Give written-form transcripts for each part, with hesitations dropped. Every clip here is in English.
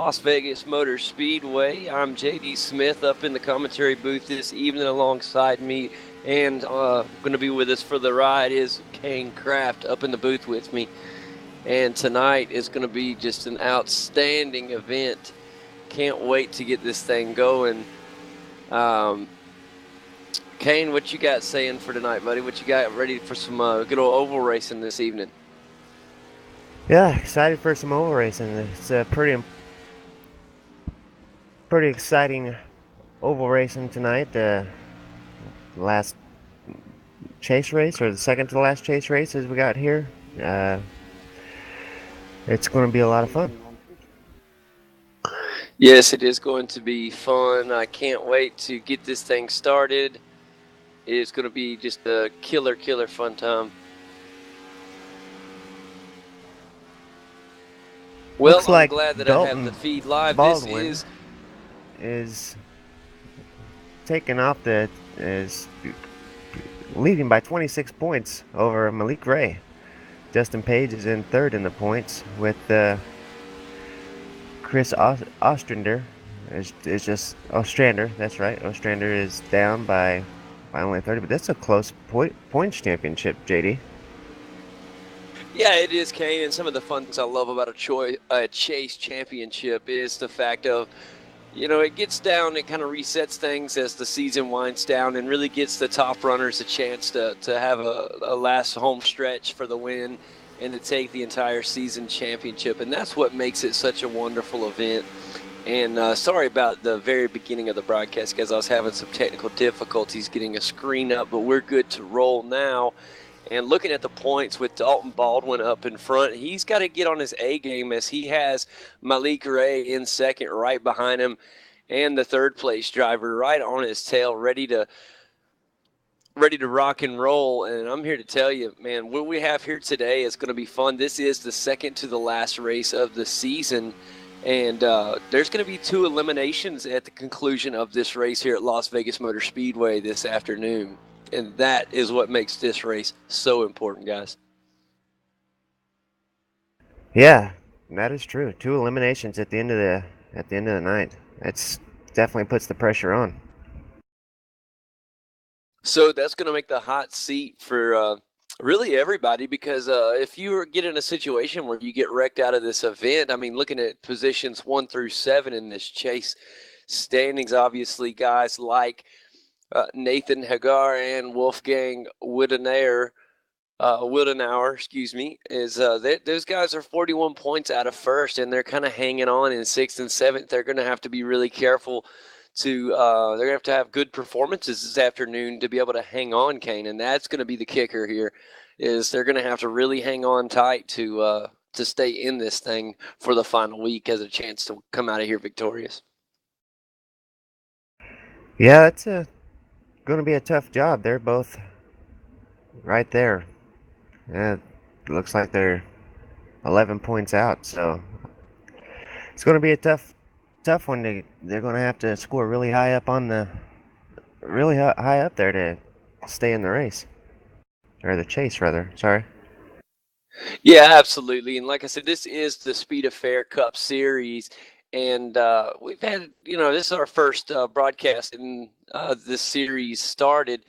Las Vegas Motor Speedway. I'm JD Smith up in the commentary booth this evening alongside me, and going to be with us for the ride is Kane Kraft up in the booth with me. And tonight is going to be just an outstanding event. Can't wait to get this thing going. Kane, what you got saying for tonight, buddy? What you got ready for some good old oval racing this evening? Yeah, excited for some oval racing. It's a pretty exciting oval racing tonight. The last chase race, or the second to the last chase race, as we got here. Uh, it's going to be a lot of fun. Yes, it is going to be fun. I can't wait to get this thing started. It is going to be just a killer fun time. Well, Looks I'm like glad that I have the Dalton feed live. This Baldwin is is taking off is leading by 26 points over Malik Ray. Justin Page is in third in the points with Chris Ostrander is just Ostrander. That's right. Ostrander is down by only 30, but that's a close points championship, JD. Yeah, it is, Kane, and some of the fun things I love about a Chase championship is the fact of, it gets down, it kind of resets things as the season winds down and really gets the top runners a chance to have a last home stretch for the win and to take the entire season championship. And that's what makes it such a wonderful event. And sorry about the very beginning of the broadcast, guys. I was having some technical difficulties getting a screen up, but we're good to roll now. And looking at the points with Dalton Baldwin up in front, he's got to get on his A game as he has Malik Ray in second right behind him and the third place driver right on his tail, ready to rock and roll. And I'm here to tell you, man, what we have here today is going to be fun. This is the second to the last race of the season. And there's going to be two eliminations at the conclusion of this race here at Las Vegas Motor Speedway this afternoon. And that is what makes this race so important, guys. Yeah, that is true. Two eliminations at the end of the night. It's definitely puts the pressure on. So that's going to make the hot seat for really everybody, because if you get in a situation where you get wrecked out of this event, I mean, looking at positions 1 through 7 in this chase standings, obviously guys like Nathan Hagar and Wolfgang Widenauer, is those guys are 41 points out of first, and they're kind of hanging on in 6th and 7th. They're going to have to be really careful to they're going to have good performances this afternoon to be able to hang on, Kane, and that's going to be the kicker here. Is they're going to have to really hang on tight to stay in this thing for the final week as a chance to come out of here victorious. Yeah, it's going to be a tough job. They're both right there. It looks like they're 11 points out, so it's going to be a tough one. They're going to have to score really high up high up there to stay in the race, or the chase rather. Sorry. Yeah, absolutely. And like I said, this is the Speed Affair Cup Series. And we've had, this is our first broadcast in this series started,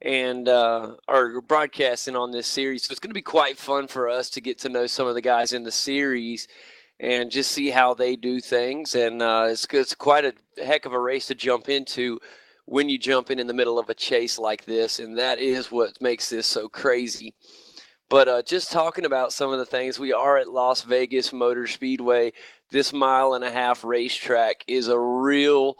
and our broadcasting on this series. So it's going to be quite fun for us to get to know some of the guys in the series and just see how they do things. And it's quite a heck of a race to jump into when you jump in the middle of a chase like this. And that is what makes this so crazy. But just talking about some of the things, we are at Las Vegas Motor Speedway. This mile-and-a-half racetrack is a real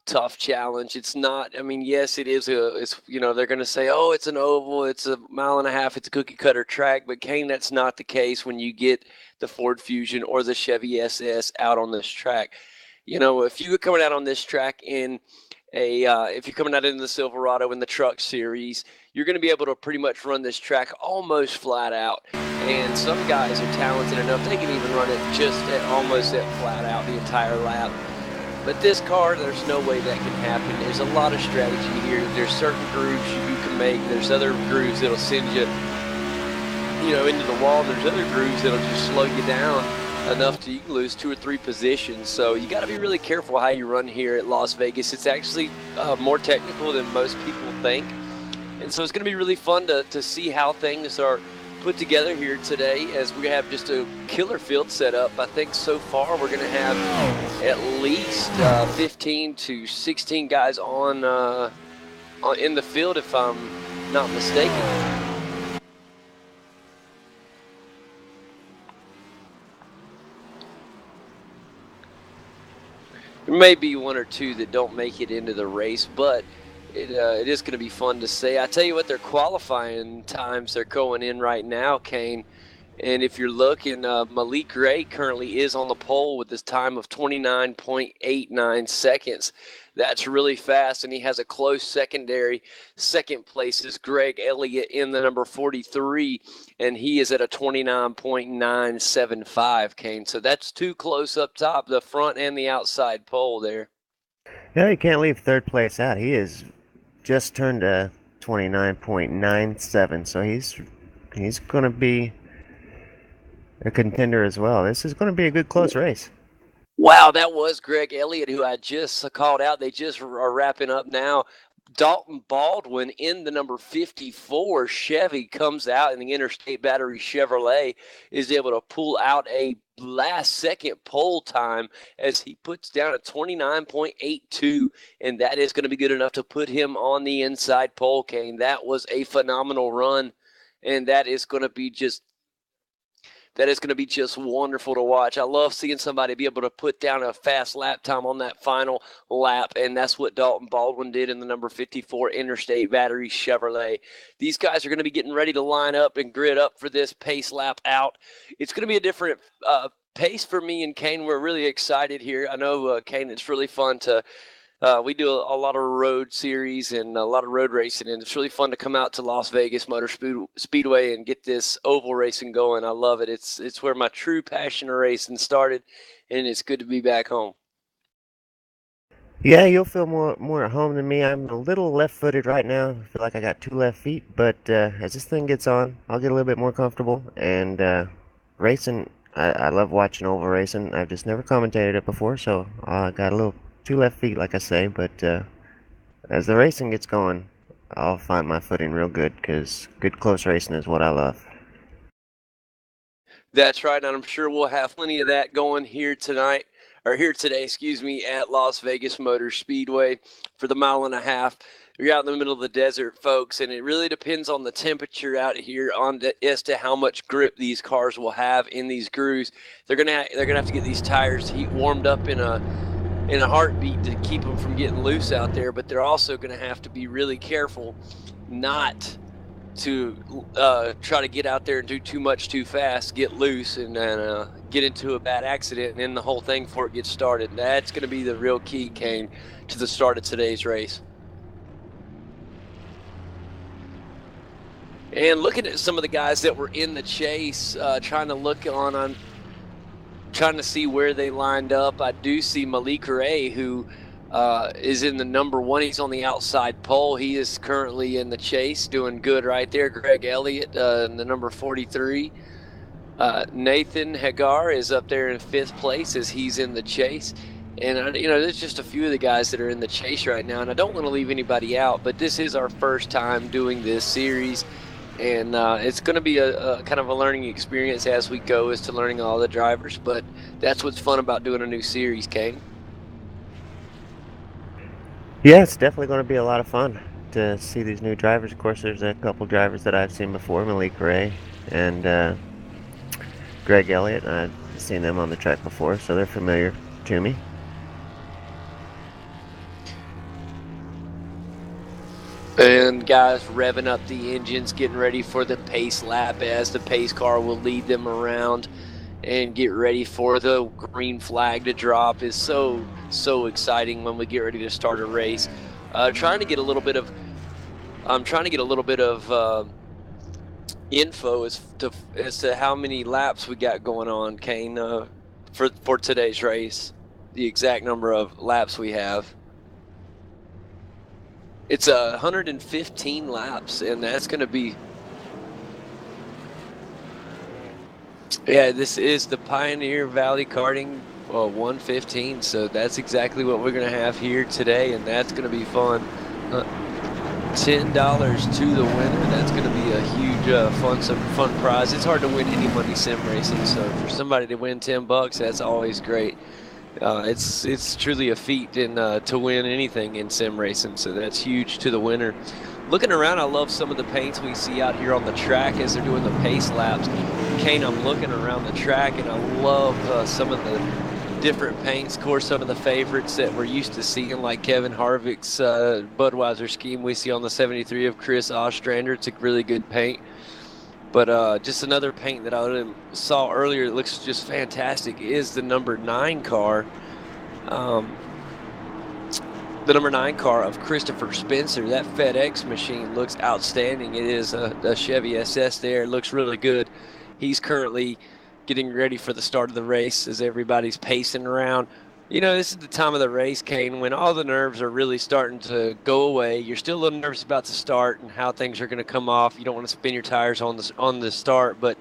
tough challenge. It's not, I mean, yes, it is they're going to say, oh, it's an oval, it's a mile-and-a-half, it's a cookie-cutter track. But, Kane, that's not the case when you get the Ford Fusion or the Chevy SS out on this track. If you were coming out on this track in if you're coming out in the Silverado in the Truck Series, you're going to be able to pretty much run this track almost flat out. And some guys are talented enough, they can even run it almost at flat out the entire lap. But this car, there's no way that can happen. There's a lot of strategy here. There's certain grooves you can make. There's other grooves that'll send you, into the wall. There's other grooves that'll just slow you down enough to you can lose 2 or 3 positions. So you got to be really careful how you run here at Las Vegas. It's actually more technical than most people think. And so it's going to be really fun to see how things are put together here today, as we have just a killer field set up. I think so far we're going to have at least 15 to 16 guys on in the field, if I'm not mistaken. There may be 1 or 2 that don't make it into the race, but it is going to be fun to see. I tell you what, their qualifying times they're going in right now, Kane. And if you're looking, Malik Gray currently is on the pole with this time of 29.89 seconds. That's really fast, and he has a close secondary. Second place is Greg Elliott in the number 43, and he is at a 29.975, Kane. So that's 2 close up top, the front and the outside pole there. Yeah, you can't leave third place out. He is just turned a 29.97, so he's going to be a contender as well. This is going to be a good close race. Wow, that was Greg Elliott, who I just called out. They just are wrapping up now. Dalton Baldwin in the number 54 Chevy comes out, and the Interstate Battery Chevrolet is able to pull out a last-second pole time as he puts down a 29.82, and that is going to be good enough to put him on the inside pole, Kane. That was a phenomenal run, and that is going to be just wonderful to watch. I love seeing somebody be able to put down a fast lap time on that final lap, and that's what Dalton Baldwin did in the number 54 Interstate Battery Chevrolet. These guys are going to be getting ready to line up and grid up for this pace lap out. It's going to be a different pace for me and Kane. We're really excited here. I know, Kane, it's really fun to we do a lot of road series and a lot of road racing, and it's really fun to come out to Las Vegas Motor Speedway and get this oval racing going. I love it. It's where my true passion of racing started, and it's good to be back home. Yeah, you'll feel more at home than me. I'm a little left-footed right now. I feel like I got 2 left feet, but as this thing gets on, I'll get a little bit more comfortable. And racing, I love watching oval racing. I've just never commentated it before, so I got a little 2 left feet, like I say. But as the racing gets going, I'll find my footing real good, because good close racing is what I love. That's right, and I'm sure we'll have plenty of that going here today, at Las Vegas Motor Speedway for the 1.5 miles. You're out in the middle of the desert, folks, and it really depends on the temperature out here as to how much grip these cars will have in these grooves. They're gonna have to get these tires warmed up in a heartbeat to keep them from getting loose out there, but they're also going to have to be really careful not to try to get out there and do too much too fast, get loose, and get into a bad accident and end the whole thing before it gets started. That's going to be the real key, Kane, to the start of today's race. And looking at some of the guys that were in the chase, trying to see where they lined up. I do see Malik Ray, who is in the number 1. He's on the outside pole. He is currently in the chase, doing good right there. Greg Elliott in the number 43. Nathan Hagar is up there in 5th place as he's in the chase. And, there's just a few of the guys that are in the chase right now, and I don't want to leave anybody out, but this is our first time doing this series. And it's going to be a kind of a learning experience as we go as to learning all the drivers. But that's what's fun about doing a new series, Kane. Yeah, it's definitely going to be a lot of fun to see these new drivers. Of course, there's a couple drivers that I've seen before, Malik Ray and Greg Elliott. I've seen them on the track before, so they're familiar to me. And guys revving up the engines, getting ready for the pace lap as the pace car will lead them around and get ready for the green flag to drop. Is so exciting when we get ready to start a race. I'm trying to get a little bit of info as to how many laps we got going on, Kane, for today's race. The exact number of laps we have. It's 115 laps, and that's going to be Yeah, this is the Pioneer Valley Karting 115, so that's exactly what we're going to have here today, and that's going to be fun. Uh, $10 to the winner. That's going to be a huge, fun prize. It's hard to win any money sim racing, so for somebody to win $10, that's always great. It's truly a feat to win anything in sim racing, so that's huge to the winner. Looking around, I love some of the paints we see out here on the track as they're doing the pace laps. Kane, I'm looking around the track, and I love some of the different paints. Of course, some of the favorites that we're used to seeing, like Kevin Harvick's Budweiser scheme we see on the 73 of Chris Ostrander. It's a really good paint. But just another paint that I saw earlier that looks just fantastic is the number 9 car. The number 9 car of Christopher Spencer. That FedEx machine looks outstanding. It is a Chevy SS there. It looks really good. He's currently getting ready for the start of the race as everybody's pacing around. You know, this is the time of the race, Kane, when all the nerves are really starting to go away. You're still a little nervous about the start and how things are going to come off. You don't want to spin your tires on the start, but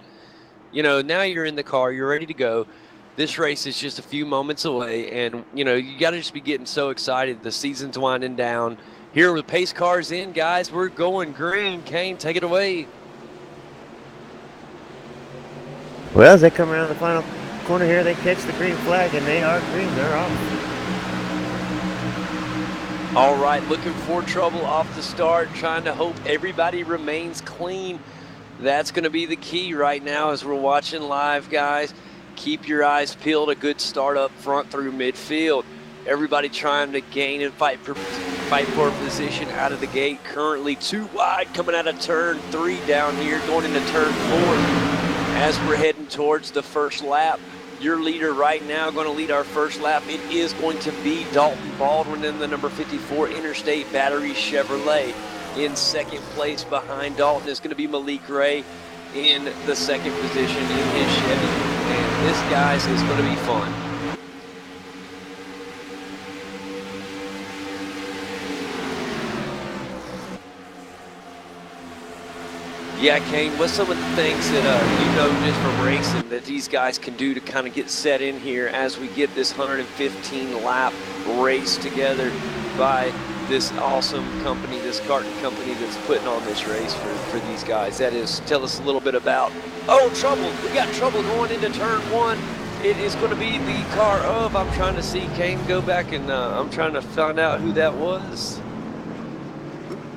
you know, now you're in the car, you're ready to go. This race is just a few moments away, and you know, you got to just be getting so excited. The season's winding down. Here with pace cars in, guys, we're going green. Kane, take it away. Well, as they come around the final corner here, they catch the green flag, and they are green. They're off. All right, looking for trouble off the start, trying to hope everybody remains clean. That's going to be the key right now as we're watching live, guys. Keep your eyes peeled. A good start up front through midfield. Everybody trying to gain and fight for position out of the gate. Currently too wide coming out of turn 3 down here, going into turn 4. As we're heading towards the first lap, your leader right now going to lead our first lap. It is going to be Dalton Baldwin in the number 54 Interstate Battery Chevrolet. In second place behind Dalton is going to be Malik Ray in the second position in his Chevy. And this, guys, is going to be fun. Yeah, Kane, what's some of the things that you know just from racing that these guys can do to kind of get set in here as we get this 115 lap race together by this awesome company, this karting company that's putting on this race for these guys? That is, tell us a little bit about, oh, trouble. We got trouble going into turn 1. It is going to be the car of, I'm trying to see Kane go back and I'm trying to find out who that was.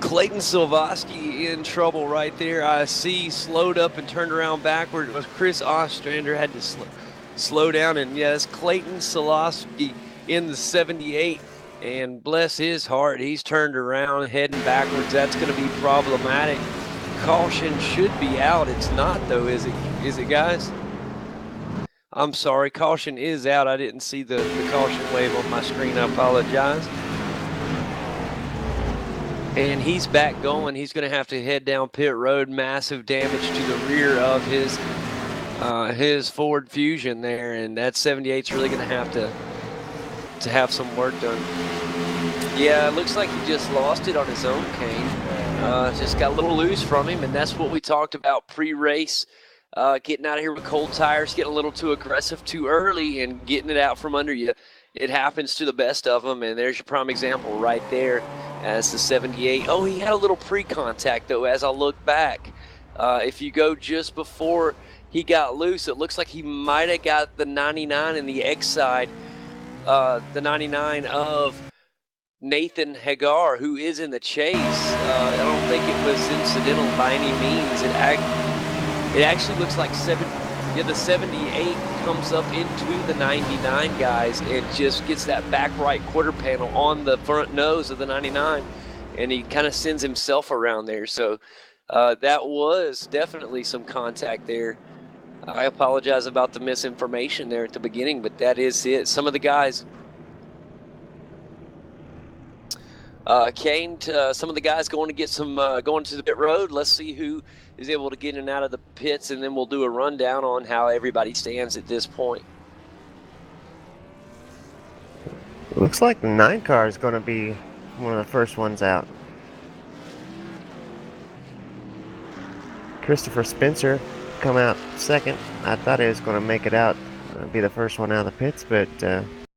Clayton Silvosky in trouble right there. I see slowed up and turned around backward. It was Chris Ostrander had to slow down. And yes, Clayton Silvosky in the 78. And bless his heart, he's turned around heading backwards. That's going to be problematic. Caution should be out. It's not, though, is it? Is it, guys? I'm sorry. Caution is out. I didn't see the caution wave on my screen. I apologize. And he's back going. He's going to have to head down pit road. Massive damage to the rear of his Ford Fusion there, and that 78's really going to have some work done. Yeah, it looks like he just lost it on his own, Kane. Just got a little loose from him, and that's what we talked about pre-race. Getting out of here with cold tires, getting a little too aggressive too early, and getting it out from under you. It happens to the best of them, and there's your prime example right there as the 78. Oh, he had a little pre-contact, though, as I look back. If you go just before he got loose, it looks like he might have got the 99 in the X side, the 99 of Nathan Hagar, who is in the chase. I don't think it was incidental by any means. It actually looks like the 78 comes up into the 99, guys, and just gets that back right quarter panel on the front nose of the 99, and he kind of sends himself around there. So that was definitely some contact there. I apologize about the misinformation there at the beginning, but that is it. Some of the guys Kane, some of the guys going to get some going to the pit road. Let's see who is able to get in and out of the pits, and then we'll do a rundown on how everybody stands at this point. Looks like the 9 car is going to be one of the first ones out. Christopher Spencer come out second. I thought it was going to make it out, be the first one out of the pits, but